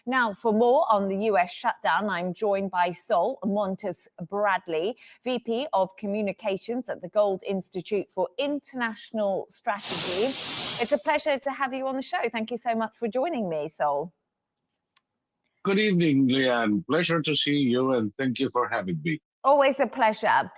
Now, for more on the US shutdown, I'm joined by Saul Montes-Bradley, VP of Communications at the Gold Institute for International Strategy. It's a pleasure to have you on the show. Thank you so much for joining me, Saul. Good evening, Leanne. Pleasure to see you, and thank you for having me. Always a pleasure.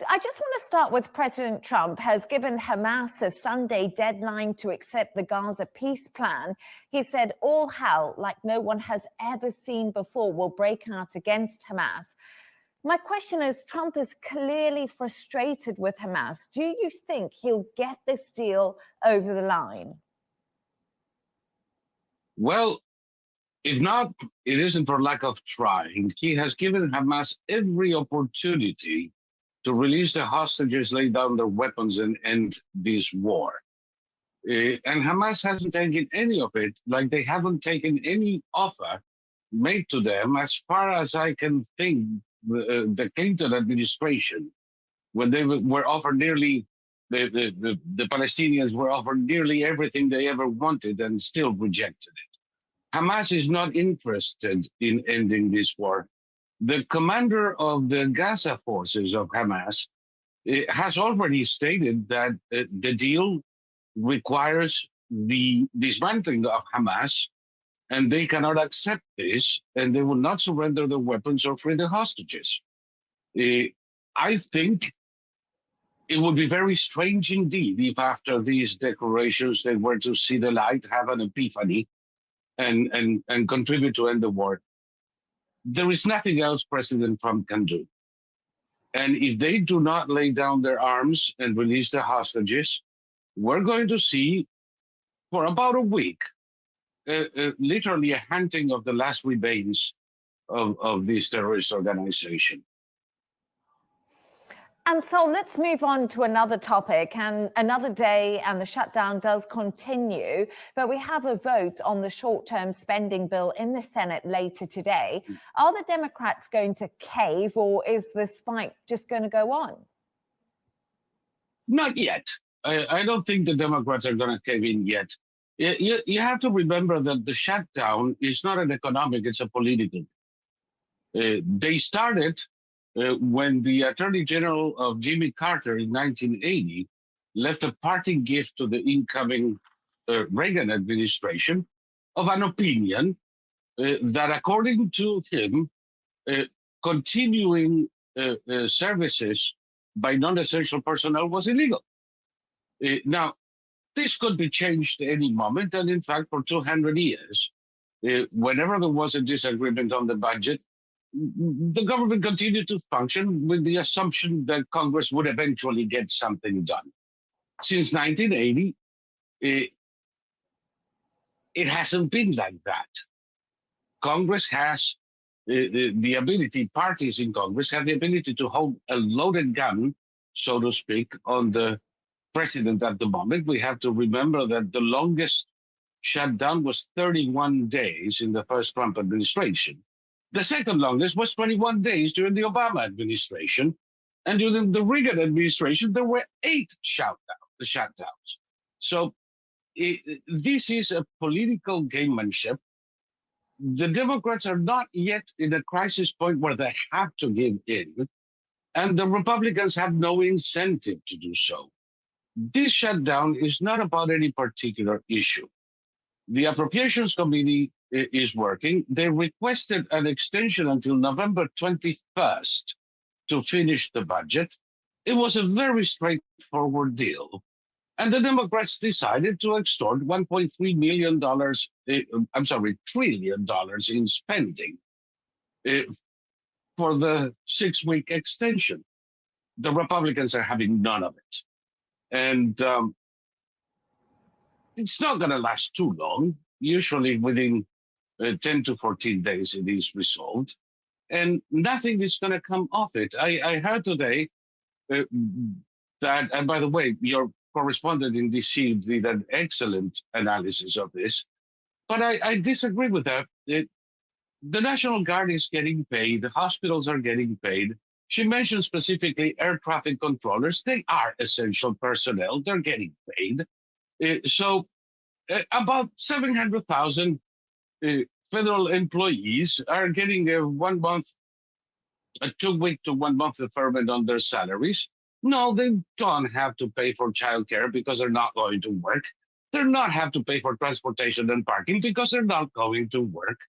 I just want to start with President Trump has given Hamas a Sunday deadline to accept the Gaza peace plan. He said all hell, like no one has ever seen before, will break out against Hamas. My question is, Trump is clearly frustrated with Hamas. Do you think he'll get this deal over the line? Well, if not, it isn't for lack of trying. He has given Hamas every opportunity to release the hostages, lay down their weapons, and end this war. And Hamas hasn't taken any of it, like they haven't taken any offer made to them, as far as I can think, the Clinton administration, when they were offered nearly, the Palestinians were offered nearly everything they ever wanted and still rejected it. Hamas is not interested in ending this war. The commander of the Gaza forces of Hamas has already stated that the deal requires the dismantling of Hamas, and they cannot accept this, and they will not surrender their weapons or free the hostages. I think it would be very strange indeed if after these declarations they were to see the light, have an epiphany, and contribute to end the war. There is nothing else President Trump can do. And if they do not lay down their arms and release the hostages, we're going to see for about a week, literally a hunting of the last remains of this terrorist organization. And so let's move on to another topic, and another day, and the shutdown does continue, but we have a vote on the short-term spending bill in the Senate later today. Are the Democrats going to cave, or is this fight just going to go on? Not yet. I don't think the Democrats are going to cave in yet. You have to remember that the shutdown is not an economic, it's a political. They started when the Attorney General of Jimmy Carter in 1980 left a parting gift to the incoming Reagan administration of an opinion that, according to him, continuing services by non-essential personnel was illegal. Now, this could be changed any moment, and in fact, for 200 years, whenever there was a disagreement on the budget, the government continued to function with the assumption that Congress would eventually get something done. Since 1980, it hasn't been like that. Congress has the ability, parties in Congress have the ability to hold a loaded gun, so to speak, on the president at the moment. We have to remember that the longest shutdown was 31 days in the first Trump administration. The second longest was 21 days during the Obama administration. And during the Reagan administration, there were 8 shutdowns. So this is a political gamemanship. The Democrats are not yet in a crisis point where they have to give in, and the Republicans have no incentive to do so. This shutdown is not about any particular issue. The Appropriations Committee is working. They requested an extension until November 21st to finish the budget. It was a very straightforward deal. And the Democrats decided to extort trillion dollars in spending for the 6-week extension. The Republicans are having none of it. And it's not going to last too long. Usually within 10 to 14 days, it is resolved. And nothing is going to come off it. I heard today that, and by the way, your correspondent in D.C. did an excellent analysis of this, but I disagree with that. The National Guard is getting paid. The hospitals are getting paid. She mentioned specifically air traffic controllers. They are essential personnel. They're getting paid. So about 700,000 federal employees are getting a 1 month, a 2-week to 1 month deferment on their salaries. No, they don't have to pay for childcare because they're not going to work. They're not have to pay for transportation and parking because they're not going to work.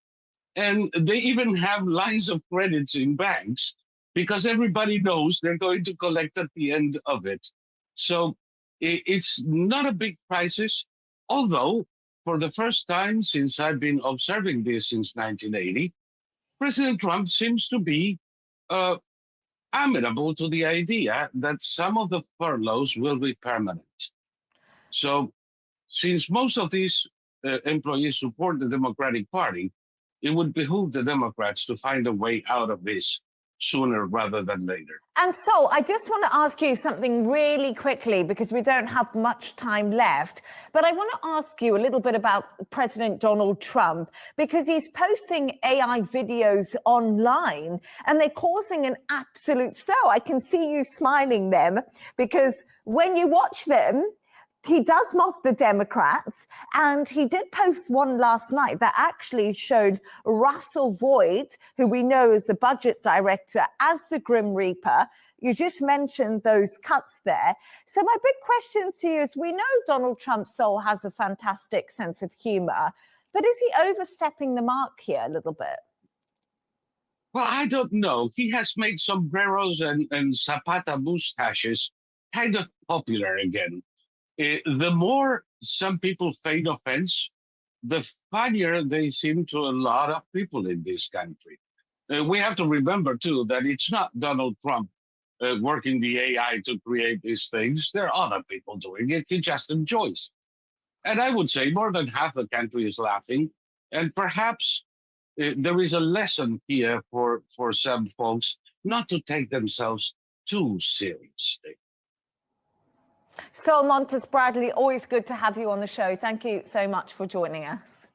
And they even have lines of credits in banks because everybody knows they're going to collect at the end of it. So it's not a big crisis, although for the first time since I've been observing this since 1980, President Trump seems to be amenable to the idea that some of the furloughs will be permanent. So since most of these employees support the Democratic Party, it would behoove the Democrats to find a way out of this sooner rather than later. And so I just want to ask you something really quickly because we don't have much time left. But I want to ask you a little bit about President Donald Trump because he's posting AI videos online and they're causing an absolute stir. I can see you smiling them because when you watch them, he does mock the Democrats, and he did post one last night that actually showed Russell Voigt, who we know as the budget director, as the Grim Reaper. You just mentioned those cuts there. So my big question to you is, we know Donald Trump, Saul, has a fantastic sense of humor, but is he overstepping the mark here a little bit? Well, I don't know. He has made sombreros and Zapata mustaches kind of popular again. The more some people feign offense, the funnier they seem to a lot of people in this country. We have to remember, too, that it's not Donald Trump working the AI to create these things. There are other people doing it. He just enjoys it. And I would say more than half the country is laughing. And perhaps there is a lesson here for some folks not to take themselves too seriously. Saul Montes-Bradley, always good to have you on the show. Thank you so much for joining us.